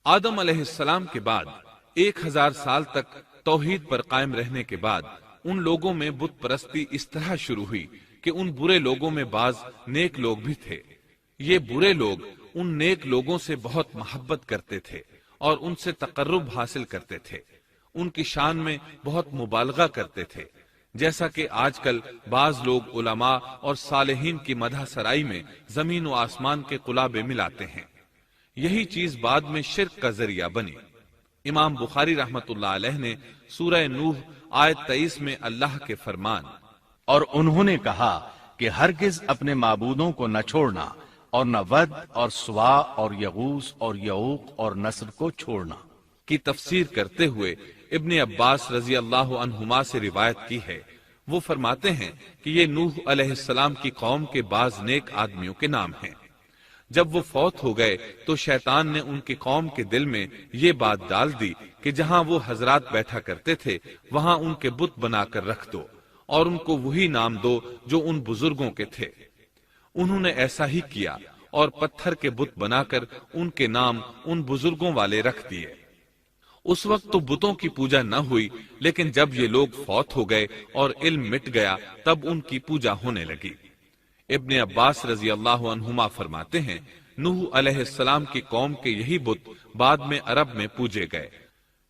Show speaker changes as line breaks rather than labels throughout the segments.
آدم علیہ السلام کے بعد 1000 سال تک توحید پر قائم رہنے کے بعد ان لوگوں میں بت پرستی اس طرح شروع ہوئی کہ ان برے لوگوں میں بعض نیک لوگ بھی تھے۔ یہ برے لوگ ان نیک لوگوں سے بہت محبت کرتے تھے اور ان سے تقرب حاصل کرتے تھے، ان کی شان میں بہت مبالغہ کرتے تھے، جیسا کہ آج کل بعض لوگ علماء اور صالحین کی مدح سرائی میں زمین و آسمان کے قلابے ملاتے ہیں۔ یہی چیز بعد میں شرک کا ذریعہ بنی۔ امام بخاری رحمت اللہ علیہ نے سورہ نوح آیت 23 میں اللہ کے فرمان
اور انہوں نے کہا کہ ہرگز اپنے معبودوں کو نہ چھوڑنا اور نہ ود اور سوا اور یغوث اور یعوق اور نصر کو چھوڑنا
کی تفسیر کرتے ہوئے ابن عباس رضی اللہ عنہما سے روایت کی ہے۔ وہ فرماتے ہیں کہ یہ نوح علیہ السلام کی قوم کے بعض نیک آدمیوں کے نام ہیں۔ جب وہ فوت ہو گئے تو شیطان نے ان کی قوم کے دل میں یہ بات ڈال دی کہ جہاں وہ حضرات بیٹھا کرتے تھے وہاں ان کے بت بنا کر رکھ دو اور ان کو وہی نام دو جو ان بزرگوں کے تھے۔ انہوں نے ایسا ہی کیا اور پتھر کے بت بنا کر ان کے نام ان بزرگوں والے رکھ دیے۔ اس وقت تو بتوں کی پوجا نہ ہوئی، لیکن جب یہ لوگ فوت ہو گئے اور علم مٹ گیا تب ان کی پوجا ہونے لگی۔ ابن عباس رضی اللہ عنہما فرماتے ہیں نوح علیہ السلام کی قوم کے یہی بت بعد میں عرب میں پوجے گئے،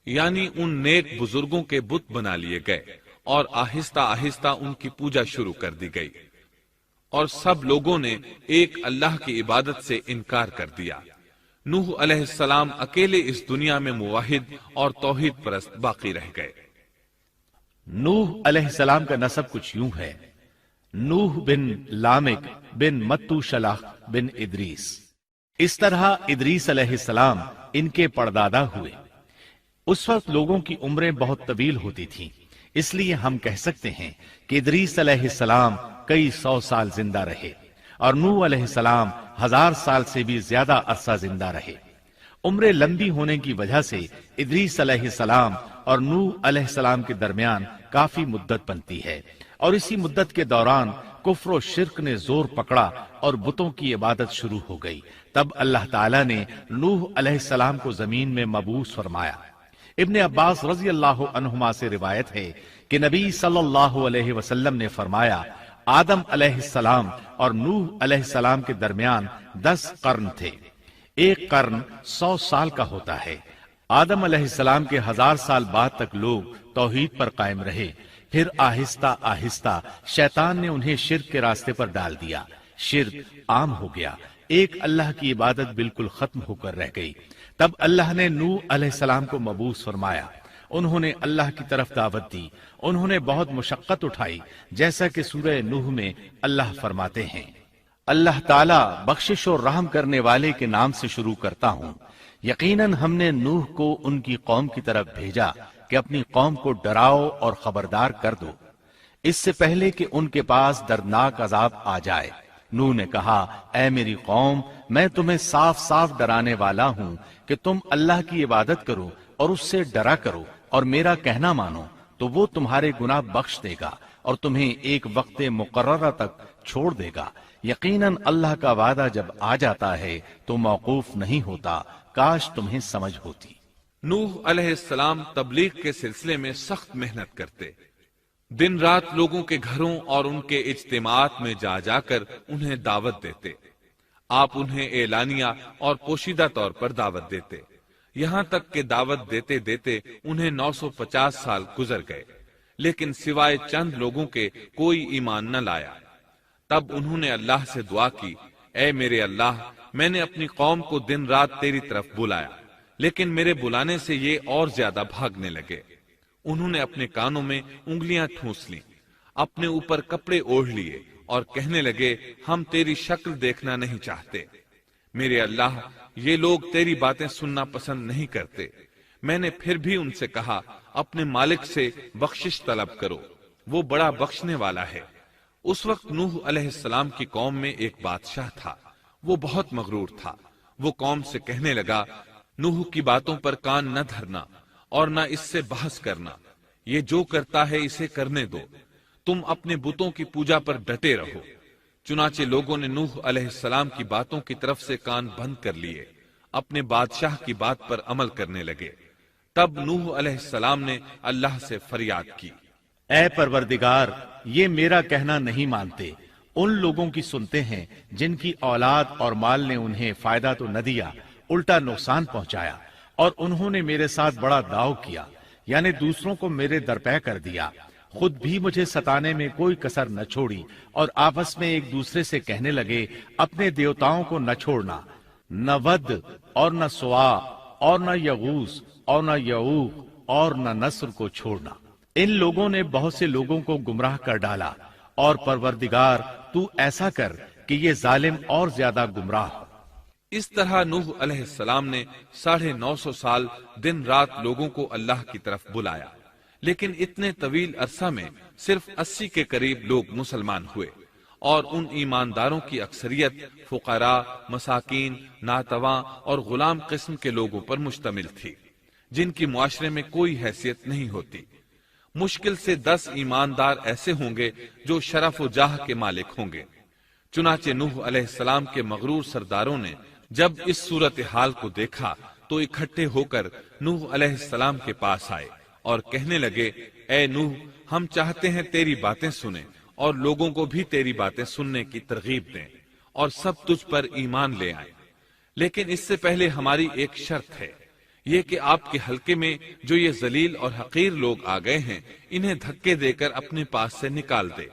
یعنی ان نیک بزرگوں کے بت بنا لیے گئے اور آہستہ آہستہ ان کی پوجا شروع کر دی گئی، اور سب لوگوں نے ایک اللہ کی عبادت سے انکار کر دیا۔ نوح علیہ السلام اکیلے اس دنیا میں موحد اور توحید پرست باقی رہ گئے۔
نوح علیہ السلام کا نسب کچھ یوں ہے: نوح بن لامک بن متو شلح بن ادریس۔ اس طرح ادریس علیہ السلام ان کے پردادا ہوئے۔ اس وقت لوگوں کی عمریں بہت طویل ہوتی تھیں، اس لیے ہم کہہ سکتے ہیں کہ ادریس علیہ السلام کئی 100 سال زندہ رہے اور نوح علیہ السلام 1000 سال سے بھی زیادہ عرصہ زندہ رہے۔ عمریں لمبی ہونے کی وجہ سے ادریس علیہ السلام اور نوح علیہ السلام کے درمیان کافی مدت بنتی ہے، اور اسی مدت کے دوران کفر و شرک نے زور پکڑا اور بتوں کی عبادت شروع ہو گئی۔ تب اللہ تعالیٰ نے نوح علیہ السلام کو زمین میں مبعوث فرمایا۔ ابن عباس رضی اللہ عنہما سے روایت ہے کہ نبی صلی اللہ علیہ وسلم نے فرمایا آدم علیہ السلام اور نوح علیہ السلام کے درمیان 10 قرن تھے۔ ایک قرن 100 سال کا ہوتا ہے۔ آدم علیہ السلام کے 1000 سال بعد تک لوگ توحید پر قائم رہے، پھر آہستہ آہستہ شیطان نے انہیں شرک کے راستے پر ڈال دیا۔ شرک عام ہو گیا، ایک اللہ کی عبادت بالکل ختم ہو کر رہ گئی۔ تب اللہ نے نوح علیہ السلام کو مبعوث فرمایا۔ انہوں نے اللہ کی طرف دعوت دی، انہوں نے بہت مشقت اٹھائی، جیسا کہ سورہ نوح میں اللہ فرماتے ہیں اللہ تعالیٰ بخشش اور رحم کرنے والے کے نام سے شروع کرتا ہوں۔ یقیناً ہم نے نوح کو ان کی قوم کی طرف بھیجا کہ اپنی قوم کو ڈراؤ اور خبردار کر دو، اس سے پہلے کہ ان کے پاس دردناک عذاب آ جائے۔ نوح نے کہا اے میری قوم، میں تمہیں صاف صاف ڈرانے والا ہوں کہ تم اللہ کی عبادت کرو اور اس سے ڈرا کرو اور میرا کہنا مانو، تو وہ تمہارے گناہ بخش دے گا اور تمہیں ایک وقت مقررہ تک چھوڑ دے گا۔ یقیناً اللہ کا وعدہ جب آ جاتا ہے تو موقوف نہیں ہوتا، کاش تمہیں سمجھ ہوتی۔
نوح علیہ السلام تبلیغ کے سلسلے میں سخت محنت کرتے، دن رات لوگوں کے گھروں اور ان کے اجتماعات میں جا جا کر انہیں دعوت دیتے۔ آپ انہیں اعلانیہ اور پوشیدہ طور پر دعوت دیتے، یہاں تک کہ دعوت دیتے دیتے انہیں 950 سال گزر گئے، لیکن سوائے چند لوگوں کے کوئی ایمان نہ لایا۔ تب انہوں نے اللہ سے دعا کی اے میرے اللہ، میں نے اپنی قوم کو دن رات تیری طرف بلایا، لیکن میرے بلانے سے یہ اور زیادہ بھاگنے لگے۔ انہوں نے اپنے کانوں میں انگلیاں ٹھونس لیں، اپنے اوپر کپڑے اوڑھ لیے اور کہنے لگے ہم تیری شکل دیکھنا نہیں چاہتے۔ میرے اللہ، یہ لوگ تیری باتیں سننا پسند نہیں کرتے۔ میں نے پھر بھی ان سے کہا اپنے مالک سے بخشش طلب کرو، وہ بڑا بخشنے والا ہے۔ اس وقت نوح علیہ السلام کی قوم میں ایک بادشاہ تھا، وہ بہت مغرور تھا۔ وہ قوم سے کہنے لگا نوح کی باتوں پر کان نہ دھرنا اور نہ اس سے بحث کرنا، یہ جو کرتا ہے اسے کرنے دو، تم اپنے بتوں کی پوجا پر ڈٹے رہو۔ چنانچہ لوگوں نے نوح علیہ السلام کی باتوں کی طرف سے کان بند کر لیے۔ اپنے بادشاہ کی بات پر عمل کرنے لگے۔ تب نوح علیہ السلام نے اللہ سے فریاد کی،
اے پروردگار، یہ میرا کہنا نہیں مانتے، ان لوگوں کی سنتے ہیں جن کی اولاد اور مال نے انہیں فائدہ تو نہ دیا، الٹا نقصان پہنچایا، اور انہوں نے میرے ساتھ بڑا داؤ کیا، یعنی دوسروں کو میرے درپے کر دیا، خود بھی مجھے ستانے میں کوئی کسر نہ چھوڑی، اور آپس میں ایک دوسرے سے کہنے لگے اپنے دیوتاؤں کو نہ چھوڑنا، نہ ود اور نہ سوا اور نہ یغوث اور نہ یعوق اور نہ نصر کو چھوڑنا۔ ان لوگوں نے بہت سے لوگوں کو گمراہ کر ڈالا، اور پروردگار تو ایسا کر کہ یہ ظالم اور زیادہ گمراہ ہو۔
اس طرح نوح علیہ السلام نے 950 سال دن رات لوگوں کو اللہ کی طرف بلایا، لیکن اتنے طویل عرصہ میں صرف 80 کے قریب لوگ مسلمان ہوئے، اور ان ایمانداروں کی اکثریت فقراء، مساکین، ناتواں اور غلام قسم کے لوگوں پر مشتمل تھی، جن کی معاشرے میں کوئی حیثیت نہیں ہوتی۔ مشکل سے 10 ایماندار ایسے ہوں گے جو شرف و جاہ کے مالک ہوں گے۔ چنانچہ نوح علیہ السلام کے مغرور سرداروں نے جب اس صورتحال کو دیکھا تو اکٹھے ہو کر نوح علیہ السلام کے پاس آئے اور کہنے لگے، اے نوح، ہم چاہتے ہیں تیری باتیں سنیں اور لوگوں کو بھی تیری باتیں سننے کی ترغیب دیں اور سب تجھ پر ایمان لے آئیں، لیکن اس سے پہلے ہماری ایک شرط ہے، یہ کہ آپ کے حلقے میں جو یہ ذلیل اور حقیر لوگ آ گئے ہیں انہیں دھکے دے کر اپنے پاس سے نکال دے،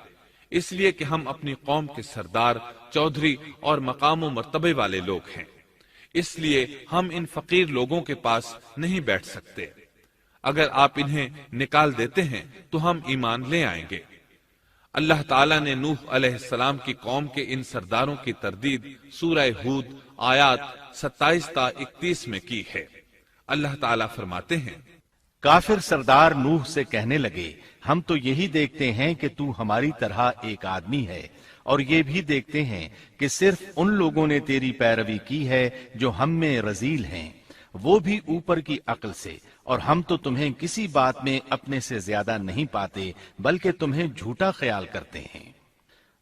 اس لیے کہ ہم اپنی قوم کے سردار، چودھری اور مقام و مرتبے والے لوگ ہیں، اس لیے ہم ان فقیر لوگوں کے پاس نہیں بیٹھ سکتے۔ اگر آپ انہیں نکال دیتے ہیں تو ہم ایمان لے آئیں گے۔ اللہ تعالیٰ نے نوح علیہ السلام کی قوم کے ان سرداروں کی تردید سورہ ہود آیات 27 تا 31 میں کی ہے۔ اللہ تعالیٰ فرماتے ہیں،
کافر سردار نوح سے کہنے لگے ہم تو یہی دیکھتے ہیں کہ تو ہماری طرح ایک آدمی ہے، اور یہ بھی دیکھتے ہیں کہ صرف ان لوگوں نے تیری پیروی کی ہے جو ہم میں رذیل ہیں، وہ بھی اوپر کی عقل سے، اور ہم تو تمہیں کسی بات میں اپنے سے زیادہ نہیں پاتے بلکہ تمہیں جھوٹا خیال کرتے ہیں۔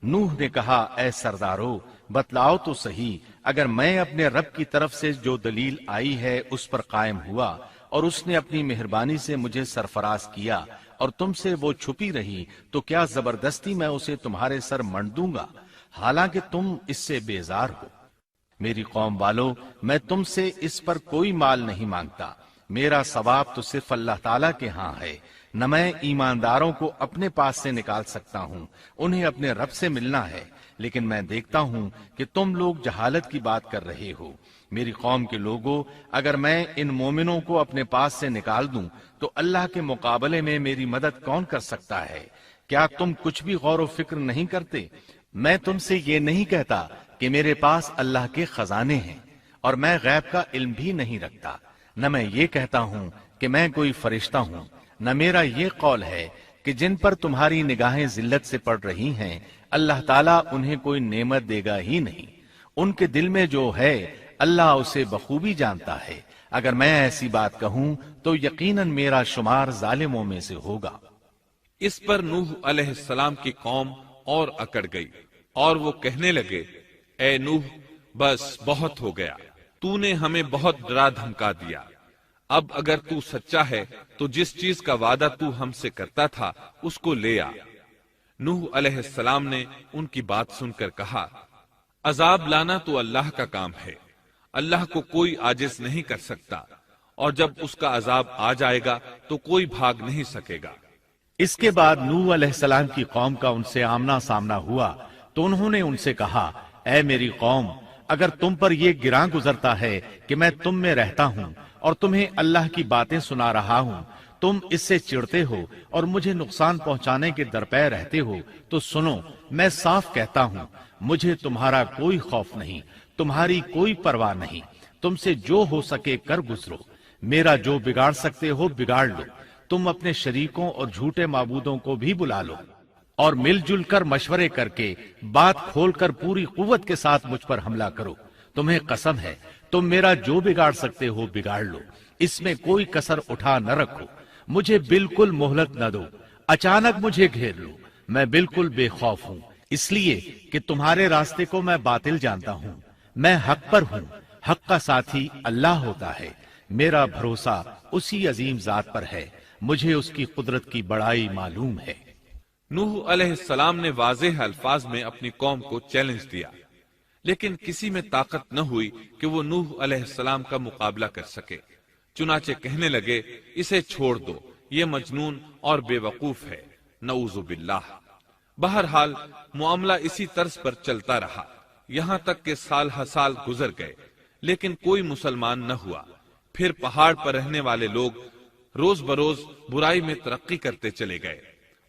نوح نے کہا، اے سردارو، بتلاؤ تو صحیح، اگر میں اپنے رب کی طرف سے جو دلیل آئی ہے اس پر قائم ہوا اور اس نے اپنی مہربانی سے مجھے سرفراز کیا اور تم سے وہ چھپی رہی، تو کیا زبردستی میں اسے تمہارے سر منڈ دوں گا، حالانکہ تم اس سے بیزار ہو۔ میری قوم والو، میں تم سے اس پر کوئی مال نہیں مانگتا، میرا ثواب تو صرف اللہ تعالیٰ کے ہاں ہے، نہ میں ایمانداروں کو اپنے پاس سے نکال سکتا ہوں، انہیں اپنے رب سے ملنا ہے، لیکن میں دیکھتا ہوں کہ تم لوگ جہالت کی بات کر رہے ہو۔ میری قوم کے لوگوں، اگر میں ان مومنوں کو اپنے پاس سے نکال دوں تو اللہ کے مقابلے میں میری مدد کون کر سکتا ہے؟ کیا تم کچھ بھی غور و فکر نہیں کرتے؟ میں تم سے یہ نہیں کہتا کہ میرے پاس اللہ کے خزانے ہیں، اور میں غیب کا علم بھی نہیں رکھتا، نہ میں یہ کہتا ہوں کہ میں کوئی فرشتہ ہوں، نہ میرا یہ قول ہے کہ جن پر تمہاری نگاہیں ذلت سے پڑ رہی ہیں اللہ تعالیٰ انہیں کوئی نعمت دے گا ہی نہیں، ان کے دل میں جو ہے اللہ اسے بخوبی جانتا ہے۔ اگر میں ایسی بات کہوں تو یقیناً میرا شمار ظالموں میں سے ہوگا۔
اس پر نوح علیہ السلام کی قوم اور اکڑ گئی اور وہ کہنے لگے، اے نوح، بس بہت ہو گیا، تو نے ہمیں بہت ڈرا دھمکا دیا، اب اگر تو سچا ہے تو جس چیز کا وعدہ تو ہم سے کرتا تھا اس کو لے آ۔ نوح علیہ السلام نے ان کی بات سن کر کہا، عذاب لانا تو اللہ کا کام ہے، اللہ کو کوئی عاجز نہیں کر سکتا، اور جب اس کا عذاب آ جائے گا تو کوئی بھاگ نہیں سکے گا۔
اس کے بعد نوح علیہ السلام کی قوم کا ان سے آمنا سامنا ہوا تو انہوں نے ان سے کہا، اے میری قوم، اگر تم پر یہ گراں گزرتا ہے کہ میں تم میں رہتا ہوں اور تمہیں اللہ کی باتیں سنا رہا ہوں، تم اس سے چڑھتے ہو اور مجھے نقصان پہنچانے کے درپے رہتے ہو، تو سنو، میں صاف کہتا ہوں، مجھے تمہارا کوئی خوف نہیں، تمہاری کوئی پرواہ نہیں، تم سے جو ہو سکے کر گزرو، میرا جو بگاڑ سکتے ہو بگاڑ لو، تم اپنے شریکوں اور جھوٹے معبودوں کو بھی بلا لو، اور مل جل کر مشورے کر کے بات کھول کر پوری قوت کے ساتھ مجھ پر حملہ کرو، تمہیں قسم ہے تم میرا جو بگاڑ سکتے ہو بگاڑ لو، اس میں کوئی کسر اٹھا نہ رکھو، مجھے بالکل مہلت نہ دو، اچانک مجھے گھیر لو، میں بالکل بے خوف ہوں، اس لیے کہ تمہارے راستے کو میں باطل جانتا ہوں، میں حق پر ہوں، حق کا ساتھی اللہ ہوتا ہے، میرا بھروسہ اسی عظیم ذات پر ہے، مجھے اس کی قدرت کی بڑائی معلوم ہے۔
نوح علیہ السلام نے واضح الفاظ میں اپنی قوم کو چیلنج دیا، لیکن کسی میں طاقت نہ ہوئی کہ وہ نوح علیہ السلام کا مقابلہ کر سکے۔ چنانچہ کہنے لگے، اسے چھوڑ دو، یہ مجنون اور بے وقوف ہے، نعوذ باللہ۔ بہرحال معاملہ اسی طرز پر چلتا رہا، یہاں تک کہ سال ہر سال گزر گئے، لیکن کوئی مسلمان نہ ہوا۔ پھر پہاڑ پر رہنے والے لوگ روز بروز برائی میں ترقی کرتے چلے گئے،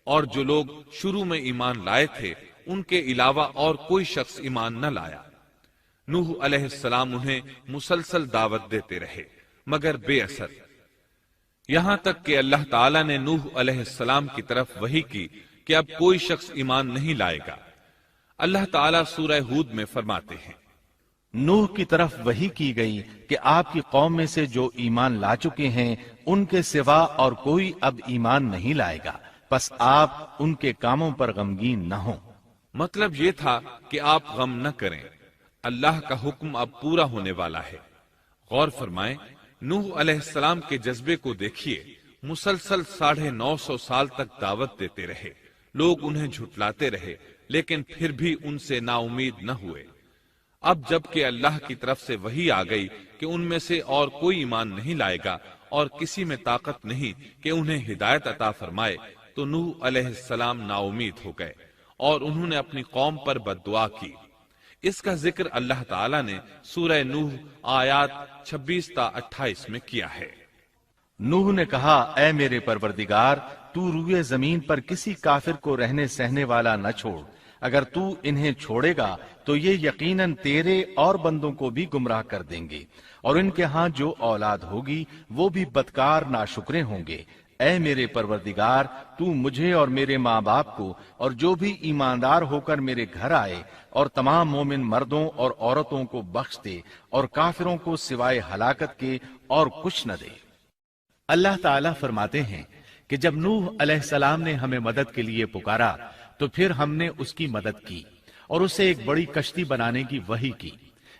اور جو لوگ شروع میں ایمان لائے تھے ان کے علاوہ اور کوئی شخص ایمان نہ لایا۔ نوح علیہ السلام انہیں مسلسل دعوت دیتے رہے مگر بے اثر، یہاں تک کہ اللہ تعالیٰ نے نوح علیہ السلام کی طرف وحی کی کہ اب کوئی شخص ایمان نہیں لائے گا۔ اللہ تعالیٰ سورہ ہود میں فرماتے ہیں،
نوح کی طرف وحی کی گئی کہ آپ کی قوم میں سے جو ایمان لا چکے ہیں ان کے سوا اور کوئی اب ایمان نہیں لائے گا، پس آپ ان کے کاموں پر غمگین نہ ہوں۔
مطلب یہ تھا کہ آپ غم نہ کریں، اللہ کا حکم اب پورا ہونے والا ہے۔ غور فرمائیں، نوح علیہ السلام کے جذبے کو دیکھیے، مسلسل 950 سال تک دعوت دیتے رہے، لوگ انہیں جھٹلاتے رہے، لیکن پھر بھی ان سے نا امید نہ ہوئے۔ اب جب کہ اللہ کی طرف سے وحی آ گئی کہ ان میں سے اور کوئی ایمان نہیں لائے گا اور کسی میں طاقت نہیں کہ انہیں ہدایت عطا فرمائے، تو نوح علیہ السلام نا امید ہو گئے اور انہوں نے اپنی قوم پر بد دعا کی۔ اس کا ذکر اللہ تعالیٰ نے سورہ نوح آیات 26 تا 28 میں کیا ہے۔
نوح نے کہا، اے میرے پروردگار، تو روئے زمین پر کسی کافر کو رہنے سہنے والا نہ چھوڑ، اگر تو انہیں چھوڑے گا تو یہ یقیناً تیرے اور بندوں کو بھی گمراہ کر دیں گے، اور ان کے ہاں جو اولاد ہوگی وہ بھی بدکار ناشکرے ہوں گے۔ اے میرے پروردگار، تو مجھے اور میرے ماں باپ کو اور جو بھی ایماندار ہو کر میرے گھر آئے اور تمام مومن مردوں اور عورتوں کو بخش دے، اور کافروں کو سوائے ہلاکت کے اور کچھ نہ دے۔ اللہ تعالیٰ فرماتے ہیں کہ جب نوح علیہ السلام نے ہمیں مدد کے لیے پکارا تو پھر ہم نے اس کی مدد کی اور اسے ایک بڑی کشتی بنانے کی وحی کی،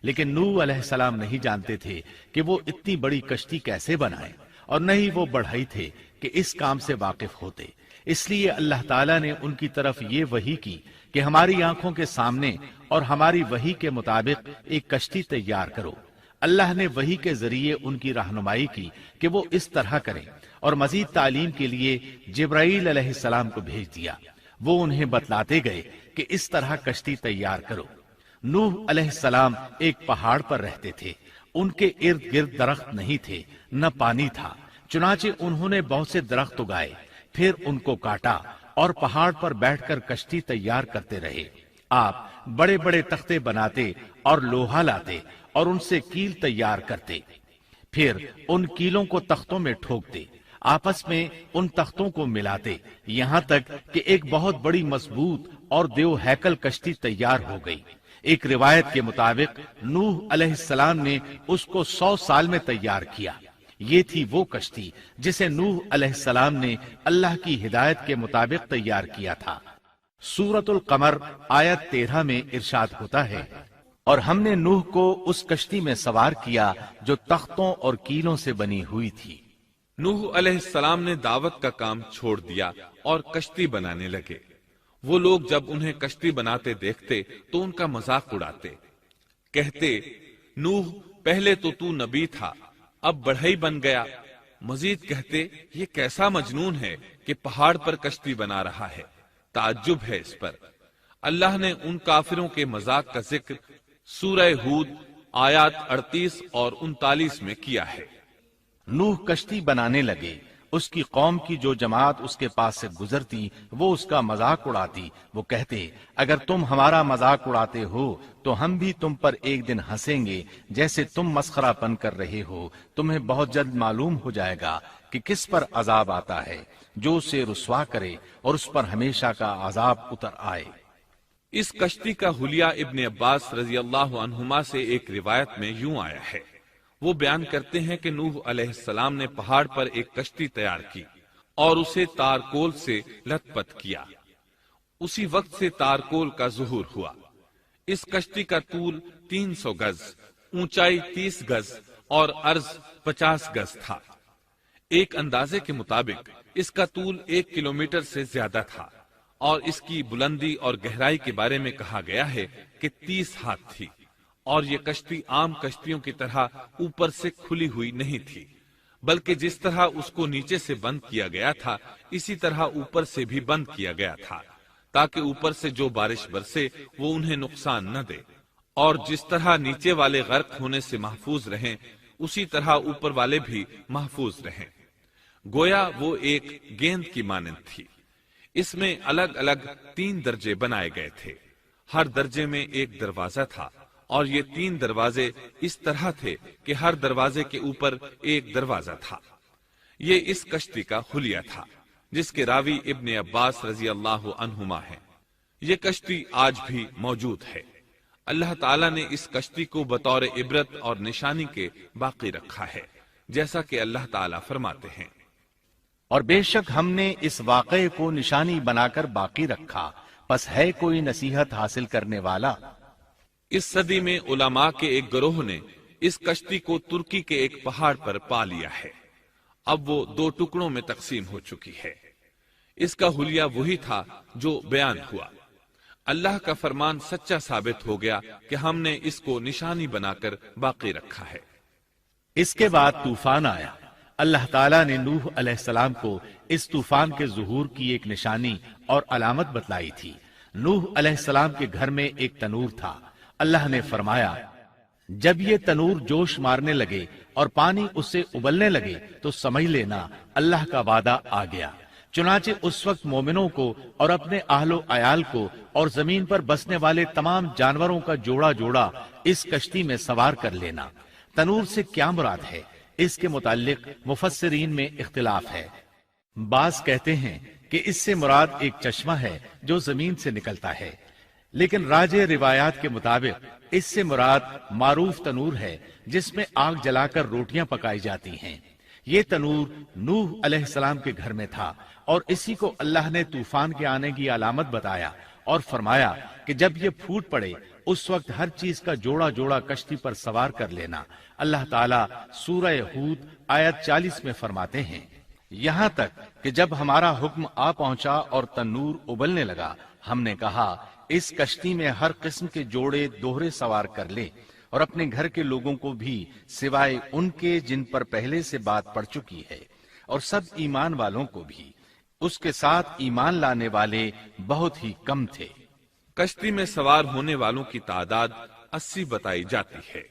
لیکن نوح علیہ السلام نہیں جانتے تھے کہ وہ اتنی بڑی کشتی کیسے بنائے، اور نہ ہی وہ بڑھئی تھے کہ اس کام سے واقف ہوتے۔ اس لیے اللہ تعالیٰ نے ان کی طرف یہ وحی کی کہ ہماری آنکھوں کے سامنے اور ہماری وحی کے مطابق ایک کشتی تیار کرو۔ اللہ نے وحی کے ذریعے ان کی رہنمائی کی کہ وہ اس طرح کریں، اور مزید تعلیم کے لیے جبرائیل علیہ السلام کو بھیج دیا۔ وہ انہیں بتلاتے گئے کہ اس طرح کشتی تیار کرو۔ نوح علیہ السلام ایک پہاڑ پر رہتے تھے، ان کے ارد گرد درخت نہیں تھے، نہ پانی تھا، چنانچہ انہوں نے بہت سے درخت اگائے، پھر ان کو کاٹا اور پہاڑ پر بیٹھ کر کشتی تیار کرتے رہے۔ آپ بڑے بڑے تختے بناتے اور لوہا لاتے اور ان سے کیل تیار کرتے، پھر ان کیلوں کو تختوں میں ٹھوکتے، آپس میں ان تختوں کو ملاتے، یہاں تک کہ ایک بہت بڑی مضبوط اور دیو ہیکل کشتی تیار ہو گئی۔ ایک روایت کے مطابق نوح علیہ السلام نے اس کو 100 سال میں تیار کیا۔ یہ تھی وہ کشتی جسے نوح علیہ السلام نے اللہ کی ہدایت کے مطابق تیار کیا تھا۔ سورۃ القمر آیت 13 میں ارشاد ہوتا ہے، اور ہم نے نوح کو اس کشتی میں سوار کیا جو تختوں اور کیلوں سے بنی ہوئی تھی۔
نوح علیہ السلام نے دعوت کا کام چھوڑ دیا اور کشتی بنانے لگے۔ وہ لوگ جب انہیں کشتی بناتے دیکھتے تو ان کا مذاق اڑاتے، کہتے، نوح پہلے تو نبی تھا، اب بڑھئی بن گیا۔ مزید کہتے، یہ کیسا مجنون ہے کہ پہاڑ پر کشتی بنا رہا ہے، تعجب ہے اس پر۔ اللہ نے ان کافروں کے مذاق کا ذکر سورہ ہود آیات 38 اور 39 میں کیا ہے۔
نوح کشتی بنانے لگے، اس کی قوم کی جو جماعت اس کے پاس سے گزرتی وہ اس کا مذاق اڑاتی۔ وہ کہتے، اگر تم ہمارا مذاق اڑاتے ہو تو ہم بھی تم پر ایک دن ہنسیں گے جیسے تم مسخرہ پن کر رہے ہو۔ تمہیں بہت جلد معلوم ہو جائے گا کہ کس پر عذاب آتا ہے، جو اسے رسوا کرے اور اس پر ہمیشہ کا عذاب اتر آئے۔
اس کشتی کا حلیہ ابن عباس رضی اللہ عنہما سے ایک روایت میں یوں آیا ہے۔ وہ بیان کرتے ہیں کہ نوح علیہ السلام نے پہاڑ پر ایک کشتی تیار کی اور اسے تارکول سے لت پت کیا۔ اسی وقت سے تارکول کا ظہور ہوا۔ اس کشتی کا طول 300 گز، اونچائی 30 گز اور عرض 50 گز تھا۔ ایک اندازے کے مطابق اس کا طول 1 کلومیٹر سے زیادہ تھا، اور اس کی بلندی اور گہرائی کے بارے میں کہا گیا ہے کہ 30 ہاتھ تھی، اور یہ کشتی عام کشتیوں کی طرح اوپر سے کھلی ہوئی نہیں تھی، بلکہ جس طرح اس کو نیچے سے بند کیا گیا تھا اسی طرح اوپر سے بھی بند کیا گیا تھا، تاکہ اوپر سے جو بارش برسے وہ انہیں نقصان نہ دے، اور جس طرح نیچے والے غرق ہونے سے محفوظ رہیں اسی طرح اوپر والے بھی محفوظ رہیں۔ گویا وہ ایک گیند کی مانند تھی۔ اس میں الگ الگ 3 درجے بنائے گئے تھے، ہر درجے میں ایک دروازہ تھا، اور یہ 3 دروازے اس طرح تھے کہ ہر دروازے کے اوپر ایک دروازہ تھا۔ یہ اس کشتی کا حلیہ تھا، جس کے راوی ابن عباس رضی اللہ عنہما ہے۔ یہ کشتی آج بھی موجود ہے۔ اللہ تعالیٰ نے اس کشتی کو بطور عبرت اور نشانی کے باقی رکھا ہے، جیسا کہ اللہ تعالیٰ فرماتے ہیں،
اور بے شک ہم نے اس واقعے کو نشانی بنا کر باقی رکھا، پس ہے کوئی نصیحت حاصل کرنے والا۔
اس صدی میں علماء کے ایک گروہ نے اس کشتی کو ترکی کے ایک پہاڑ پر پا لیا ہے۔ اب وہ 2 ٹکڑوں میں تقسیم ہو چکی ہے۔ اس کا حلیہ وہی تھا جو بیان ہوا۔ اللہ کا فرمان سچا ثابت ہو گیا کہ ہم نے اس کو نشانی بنا کر باقی رکھا ہے۔
اس کے بعد طوفان آیا۔ اللہ تعالیٰ نے نوح علیہ السلام کو اس طوفان کے ظہور کی ایک نشانی اور علامت بتلائی تھی۔ نوح علیہ السلام کے گھر میں ایک تنور تھا۔ اللہ نے فرمایا، جب یہ تنور جوش مارنے لگے اور پانی اس سے ابلنے لگے تو سمجھ لینا اللہ کا وعدہ آ گیا۔ چنانچہ اس وقت مومنوں کو اور اپنے اہل و عیال کو اور زمین پر بسنے والے تمام جانوروں کا جوڑا جوڑا اس کشتی میں سوار کر لینا۔ تنور سے کیا مراد ہے، اس کے متعلق مفسرین میں اختلاف ہے۔ بعض کہتے ہیں کہ اس سے مراد ایک چشمہ ہے جو زمین سے نکلتا ہے، لیکن راجح روایات کے مطابق اس سے مراد معروف تنور ہے جس میں آگ جلا کر روٹیاں پکائی جاتی ہیں۔ یہ تنور نوح علیہ السلام کے گھر میں تھا، اور اسی کو اللہ نے طوفان کے آنے کی علامت بتایا اور فرمایا کہ جب یہ پھوٹ پڑے اس وقت ہر چیز کا جوڑا جوڑا کشتی پر سوار کر لینا۔ اللہ تعالیٰ سورہ ہود آیت 40 میں فرماتے ہیں، یہاں تک کہ جب ہمارا حکم آ پہنچا اور تنور ابلنے لگا، ہم نے کہا اس کشتی میں ہر قسم کے جوڑے دوہرے سوار کر لے، اور اپنے گھر کے لوگوں کو بھی سوائے ان کے جن پر پہلے سے بات پڑ چکی ہے، اور سب ایمان والوں کو بھی۔ اس کے ساتھ ایمان لانے والے بہت ہی کم تھے۔
کشتی میں سوار ہونے والوں کی تعداد 80 بتائی جاتی ہے۔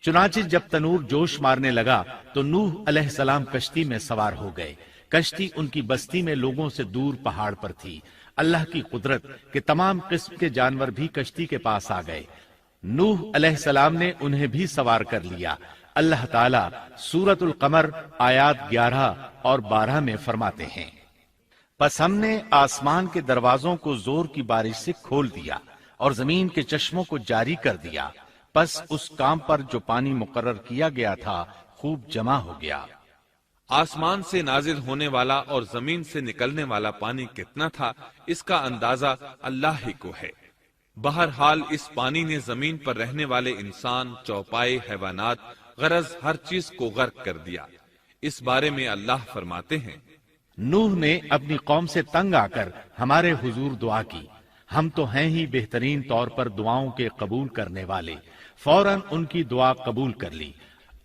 چنانچہ جب تنور جوش مارنے لگا تو نوح علیہ السلام کشتی میں سوار ہو گئے۔ کشتی ان کی بستی میں لوگوں سے دور پہاڑ پر تھی۔ اللہ کی قدرت کہ تمام قسم کے جانور بھی کشتی کے پاس آ گئے۔ نوح علیہ السلام نے انہیں بھی سوار کر لیا۔ اللہ تعالیٰ سورۃ القمر آیات 11 اور 12 میں فرماتے ہیں، پس ہم نے آسمان کے دروازوں کو زور کی بارش سے کھول دیا اور زمین کے چشموں کو جاری کر دیا، پس اس کام پر جو پانی مقرر کیا گیا تھا خوب جمع ہو گیا۔
آسمان سے نازل ہونے والا اور زمین سے نکلنے والا پانی کتنا تھا، اس کا اندازہ اللہ ہی کو ہے۔ بہرحال اس پانی نے زمین پر رہنے والے انسان، چوپائے، حیوانات، غرض ہر چیز کو غرق کر دیا۔ اس بارے میں اللہ فرماتے ہیں،
نوح نے اپنی قوم سے تنگ آ کر ہمارے حضور دعا کی، ہم تو ہیں ہی بہترین طور پر دعاؤں کے قبول کرنے والے۔ فوراً ان کی دعا قبول کر لی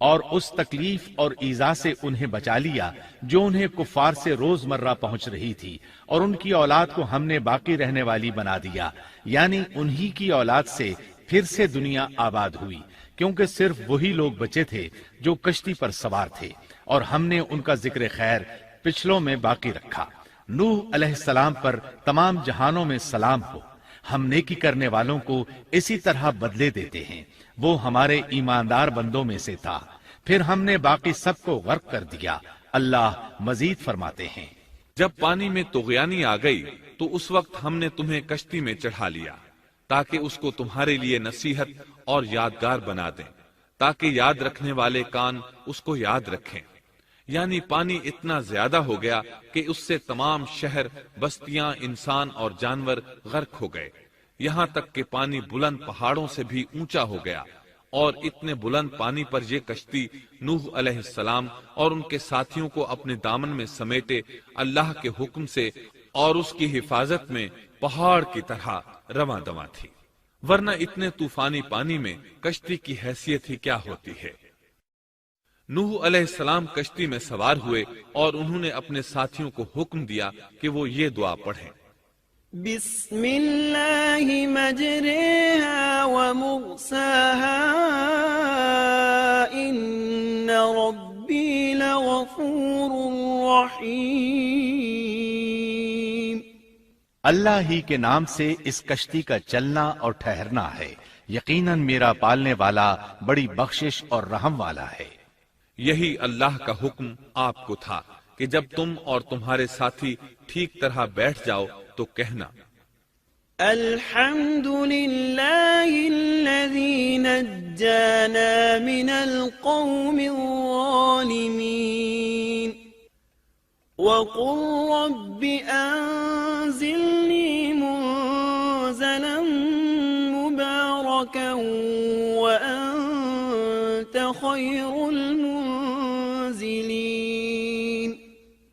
اور اس تکلیف اور ایذا سے انہیں بچا لیا جو انہیں کفار سے روز مرہ پہنچ رہی تھی، اور ان کی اولاد کو ہم نے باقی رہنے والی بنا دیا، یعنی انہی کی اولاد سے پھر سے دنیا آباد ہوئی، کیونکہ صرف وہی لوگ بچے تھے جو کشتی پر سوار تھے، اور ہم نے ان کا ذکر خیر پچھلوں میں باقی رکھا۔ نوح علیہ السلام پر تمام جہانوں میں سلام ہو۔ ہم نیکی کرنے والوں کو اسی طرح بدلے دیتے ہیں، وہ ہمارے ایماندار بندوں میں سے تھا، پھر ہم نے باقی سب کو غرق کر دیا۔ اللہ مزید فرماتے ہیں،
جب پانی میں طغیانی آ گئی تو اس وقت ہم نے تمہیں کشتی میں چڑھا لیا تاکہ اس کو تمہارے لیے نصیحت اور یادگار بنا دیں، تاکہ یاد رکھنے والے کان اس کو یاد رکھیں۔ یعنی پانی اتنا زیادہ ہو گیا کہ اس سے تمام شہر، بستیاں، انسان اور جانور غرق ہو گئے، یہاں تک کہ پانی بلند پہاڑوں سے بھی اونچا ہو گیا اور اتنے بلند پانی پر یہ کشتی نوح علیہ السلام اور ان کے ساتھیوں کو اپنے دامن میں سمیٹے اللہ کے حکم سے اور اس کی حفاظت میں پہاڑ کی طرح رواں دواں تھی، ورنہ اتنے طوفانی پانی میں کشتی کی حیثیت ہی کیا ہوتی ہے۔ نوح علیہ السلام کشتی میں سوار ہوئے اور انہوں نے اپنے ساتھیوں کو حکم دیا کہ وہ یہ دعا پڑھیں،
بسم اللہ مجریہا ومرساہا ان ربی لغفور رحیم۔
اللہ ہی کے نام سے اس کشتی کا چلنا اور ٹھہرنا ہے، یقیناً میرا پالنے والا بڑی بخشش اور رحم والا ہے۔
یہی اللہ کا حکم آپ کو تھا کہ جب تم اور تمہارے ساتھی ٹھیک طرح بیٹھ جاؤ تو کہنا،
الحمد للہ الذی نجانا من القوم الظالمین وقل رب انزلنی منزلا مبارکا وانت خیر المنزلین۔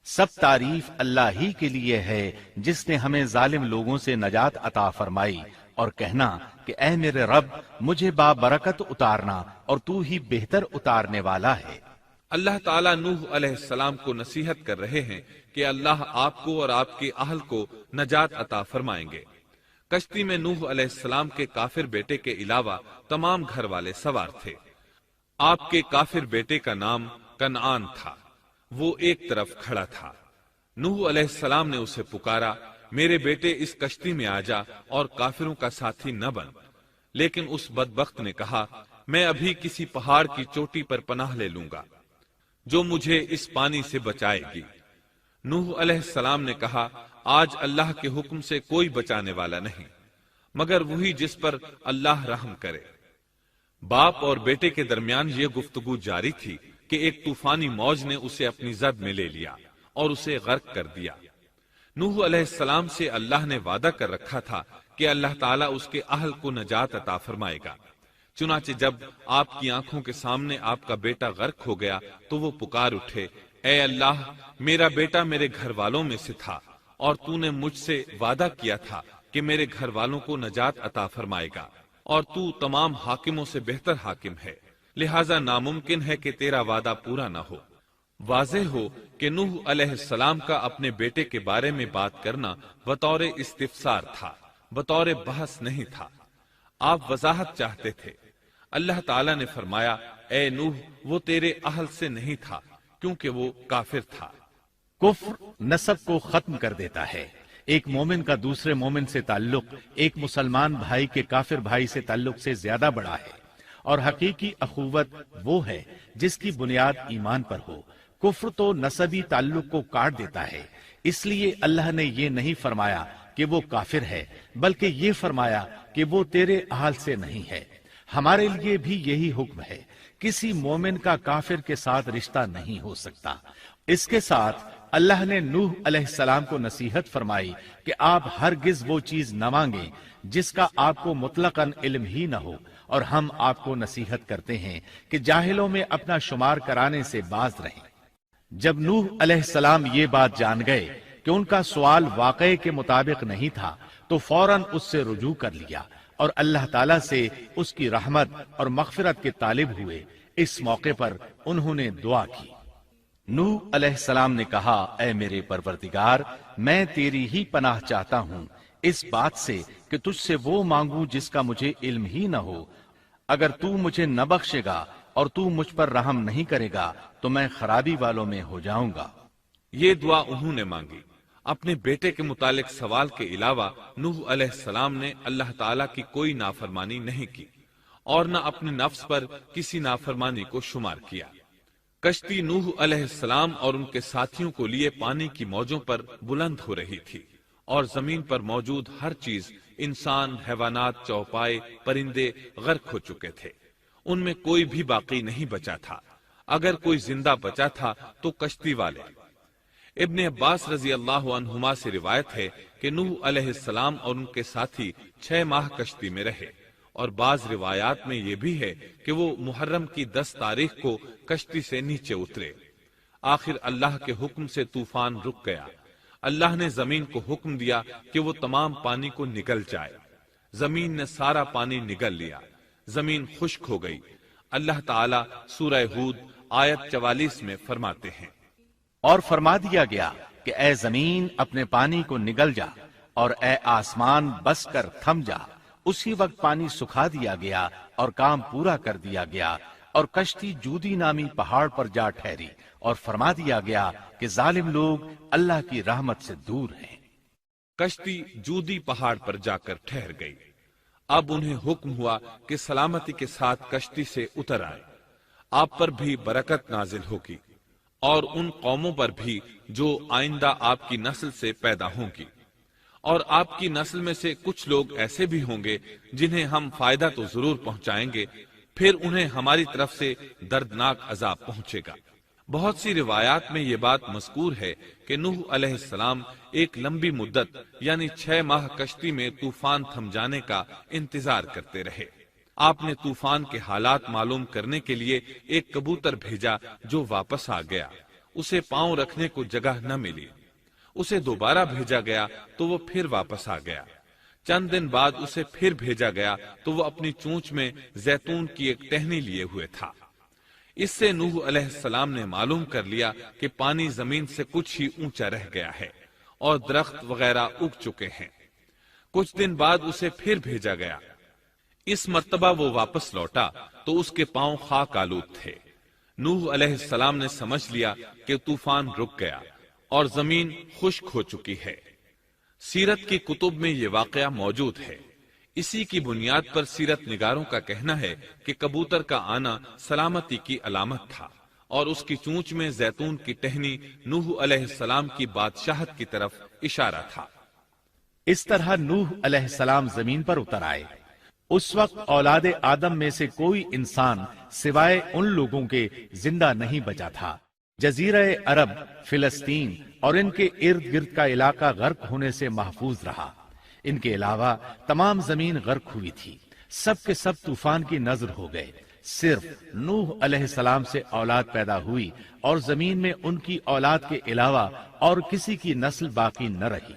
سب تعریف اللہ ہی کے لیے ہے جس نے ہمیں ظالم لوگوں سے نجات عطا فرمائی، اور کہنا کہ اے میرے رب مجھے بابرکت اتارنا اور تو ہی بہتر اتارنے والا ہے۔
اللہ تعالیٰ نوح علیہ السلام کو نصیحت کر رہے ہیں کہ اللہ آپ کو اور آپ کے اہل کو نجات عطا فرمائیں گے۔ کشتی میں نوح علیہ السلام کے کافر بیٹے کے علاوہ تمام گھر والے سوار تھے۔ آپ کے کافر بیٹے کا نام کنعان تھا، وہ ایک طرف کھڑا تھا۔ نوح علیہ السلام نے اسے پکارا، میرے بیٹے اس کشتی میں آ جا اور کافروں کا ساتھی نہ بن، لیکن اس بدبخت نے کہا، میں ابھی کسی پہاڑ کی چوٹی پر پناہ لے لوں گا جو مجھے اس پانی سے بچائے گی۔ نوح علیہ السلام نے کہا، آج اللہ کے حکم سے کوئی بچانے والا نہیں مگر وہی جس پر اللہ رحم کرے۔ باپ اور بیٹے کے درمیان یہ گفتگو جاری تھی کہ ایک طوفانی موج نے اسے اپنی زد میں لے لیا اور اسے غرق کر دیا۔ نوح علیہ السلام سے اللہ نے وعدہ کر رکھا تھا کہ اللہ تعالیٰ اس کے اہل کو نجات عطا فرمائے گا۔ چنانچہ جب آپ کی آنکھوں کے سامنے آپ کا بیٹا غرق ہو گیا تو وہ پکار اٹھے، اے اللہ، میرا بیٹا میرے گھر والوں میں سے تھا اور تو نے مجھ سے وعدہ کیا تھا کہ میرے گھر والوں کو نجات عطا فرمائے گا، اور تو تمام حاکموں سے بہتر حاکم ہے، لہذا ناممکن ہے کہ تیرا وعدہ پورا نہ ہو۔ واضح ہو کہ نوح علیہ السلام کا اپنے بیٹے کے بارے میں بات کرنا بطور استفسار تھا، بطور بحث نہیں تھا۔ آپ وضاحت چاہتے تھے۔ اللہ تعالیٰ نے فرمایا، اے نوح، وہ تیرے اہل سے نہیں تھا کیونکہ وہ کافر تھا۔
کفر نسب کو ختم کر دیتا ہے۔ ایک مومن کا دوسرے مومن سے تعلق ایک مسلمان بھائی کے کافر بھائی سے تعلق سے زیادہ بڑا ہے، اور حقیقی اخوت وہ ہے جس کی بنیاد ایمان پر ہو۔ کفر تو نسبی تعلق کو کاٹ دیتا ہے، اس لیے اللہ نے یہ نہیں فرمایا کہ وہ کافر ہے، بلکہ یہ فرمایا کہ وہ تیرے اہل سے نہیں ہے۔ ہمارے لیے بھی یہی حکم ہے، کسی مومن کا کافر کے ساتھ رشتہ نہیں ہو سکتا۔ اس کے ساتھ اللہ نے نوح علیہ السلام کو نصیحت فرمائی کہ آپ ہرگز وہ چیز نہ مانگیں جس کا آپ کو مطلقاً علم ہی نہ ہو، اور ہم آپ کو نصیحت کرتے ہیں کہ جاہلوں میں اپنا شمار کرانے سے باز رہیں۔ جب نوح علیہ السلام یہ بات جان گئے کہ ان کا سوال واقعے کے مطابق نہیں تھا تو فوراً اس سے رجوع کر لیا اور اللہ تعالیٰ سے اس کی رحمت اور مغفرت کے طالب ہوئے۔ اس موقع پر انہوں نے دعا کی۔ نوح علیہ السلام نے کہا، اے میرے پروردگار، میں تیری ہی پناہ چاہتا ہوں اس بات سے کہ تجھ سے وہ مانگوں جس کا مجھے علم ہی نہ ہو۔ اگر تو مجھے نہ بخشے گا اور تو مجھ پر رحم نہیں کرے گا تو میں خرابی والوں میں ہو جاؤں گا۔
یہ دعا انہوں نے مانگی۔ اپنے بیٹے کے متعلق سوال کے علاوہ نوح علیہ السلام نے اللہ تعالیٰ کی کوئی نافرمانی نہیں کی اور نہ اپنے نفس پر کسی نافرمانی کو شمار کیا۔ کشتی نوح علیہ السلام اور ان کے ساتھیوں کو لیے پانی کی موجوں پر بلند ہو رہی تھی، اور زمین پر موجود ہر چیز، انسان، حیوانات، چوپائے، پرندے غرق ہو چکے تھے۔ ان میں کوئی بھی باقی نہیں بچا تھا۔ اگر کوئی زندہ بچا تھا تو کشتی والے۔ ابن عباس رضی اللہ عنہما سے روایت ہے کہ نوح علیہ السلام اور ان کے ساتھی 6 ماہ کشتی میں رہے اور بعض روایات میں یہ بھی ہے کہ وہ محرم کی 10 تاریخ کو کشتی سے نیچے اترے۔ آخر اللہ کے حکم سے طوفان رک گیا۔ اللہ نے زمین کو حکم دیا کہ وہ تمام پانی کو نگل جائے۔ زمین نے سارا پانی نگل لیا، زمین خشک ہو گئی۔ اللہ تعالیٰ سورہ ہود آیت 44 میں فرماتے ہیں،
اور فرما دیا گیا کہ اے زمین اپنے پانی کو نگل جا، اور اے آسمان بس کر تھم جا۔ اسی وقت پانی سکھا دیا گیا اور کام پورا کر دیا گیا، اور کشتی جودی نامی پہاڑ پر جا ٹھہری، اور فرما دیا گیا کہ ظالم لوگ اللہ کی رحمت سے دور ہیں۔
کشتی جودی پہاڑ پر جا کر ٹھہر گئی۔ اب انہیں حکم ہوا کہ سلامتی کے ساتھ کشتی سے اتر آئے۔ آپ پر بھی برکت نازل ہوگی، اور ان قوموں پر بھی جو آئندہ آپ کی نسل سے پیدا ہوں گی، اور آپ کی نسل میں سے کچھ لوگ ایسے بھی ہوں گے جنہیں ہم فائدہ تو ضرور پہنچائیں گے، پھر انہیں ہماری طرف سے دردناک عذاب پہنچے گا۔ بہت سی روایات میں یہ بات مذکور ہے کہ نوح علیہ السلام ایک لمبی مدت یعنی 6 ماہ کشتی میں طوفان تھم جانے کا انتظار کرتے رہے۔ آپ نے طوفان کے حالات معلوم کرنے کے لیے ایک کبوتر بھیجا جو واپس آ گیا۔ اسے پاؤں رکھنے کو جگہ نہ ملی۔ اسے دوبارہ بھیجا گیا تو وہ پھر واپس آ گیا۔ چند دن بعد اسے پھر بھیجا گیا تو وہ اپنی چونچ میں زیتون کی ایک ٹہنی لیے ہوئے تھا۔ اس سے نوح علیہ السلام نے معلوم کر لیا کہ پانی زمین سے کچھ ہی اونچا رہ گیا ہے اور درخت وغیرہ اگ چکے ہیں۔ کچھ دن بعد اسے پھر بھیجا گیا۔ اس مرتبہ وہ واپس لوٹا تو اس کے پاؤں خاک آلود تھے۔ نوح علیہ السلام نے سمجھ لیا کہ طوفان رک گیا اور زمین خشک ہو چکی ہے۔ سیرت کی کتب میں یہ واقعہ موجود ہے۔ اسی کی بنیاد پر سیرت نگاروں کا کہنا ہے کہ کبوتر کا آنا سلامتی کی علامت تھا، اور اس کی چونچ میں زیتون کی ٹہنی نوح علیہ السلام کی بادشاہت کی طرف اشارہ تھا۔
اس طرح نوح علیہ السلام زمین پر اتر آئے۔ اس وقت اولاد آدم میں سے کوئی انسان سوائے ان لوگوں کے زندہ نہیں بچا تھا۔ جزیرہ عرب، فلسطین اور ان کے ارد گرد کا علاقہ غرق ہونے سے محفوظ رہا۔ ان کے علاوہ تمام زمین غرق ہوئی تھی۔ سب کے سب طوفان کی نذر ہو گئے۔ صرف نوح علیہ السلام سے اولاد پیدا ہوئی، اور زمین میں ان کی اولاد کے علاوہ اور کسی کی نسل باقی نہ رہی۔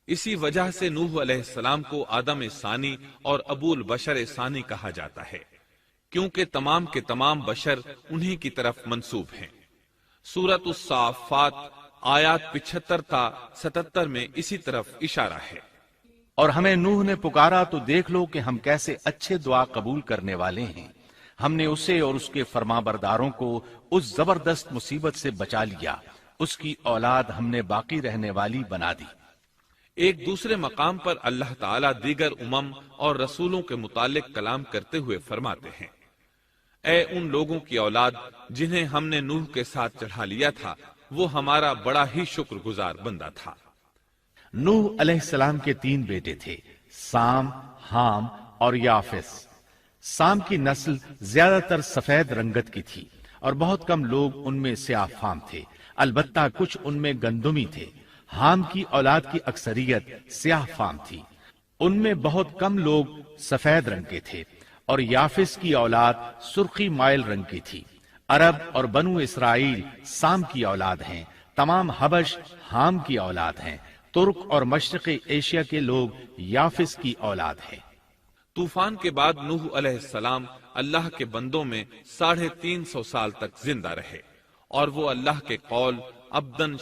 اسی وجہ سے نوح علیہ السلام کو آدم ثانی اور ابو البشر ثانی کہا جاتا ہے، کیونکہ تمام کے تمام بشر انہی کی طرف منسوب ہیں۔ سورۃ الصافات آیات 75 تا 77 میں اسی طرف اشارہ ہے۔
اور ہمیں نوح نے پکارا تو دیکھ لو کہ ہم کیسے اچھے دعا قبول کرنے والے ہیں۔ ہم نے اسے اور اس کے فرمانبرداروں کو اس زبردست مصیبت سے بچا لیا۔ اس کی اولاد ہم نے باقی رہنے والی بنا دی۔
ایک دوسرے مقام پر اللہ تعالیٰ دیگر امم اور رسولوں کے متعلق کلام کرتے ہوئے فرماتے ہیں، اے ان لوگوں کی اولاد جنہیں ہم نے نوح کے ساتھ چڑھا لیا تھا، وہ ہمارا بڑا ہی شکر گزار بندہ تھا۔
نوح علیہ السلام کے 3 بیٹے تھے، سام، حام اور یافس۔ سام کی نسل زیادہ تر سفید رنگت کی تھی، اور بہت کم لوگ ان میں سیاہ فام تھے، البتہ کچھ ان میں گندمی تھے۔ حام کی اولاد کی اکثریت سیاہ فام تھی، ان میں بہت کم لوگ سفید رنگ کے تھے، اور یافس کی اولاد سرخی مائل رنگ کی تھی۔ عرب اور بنو اسرائیل سام کی اولاد ہیں، تمام حبش حام کی اولاد ہیں، ترک اور مشرقی ایشیا کے لوگ یافس کی اولاد ہیں۔
طوفان کے بعد نوح علیہ السلام اللہ کے بندوں میں 350 سال تک زندہ رہے، اور وہ اللہ کے قول عبدن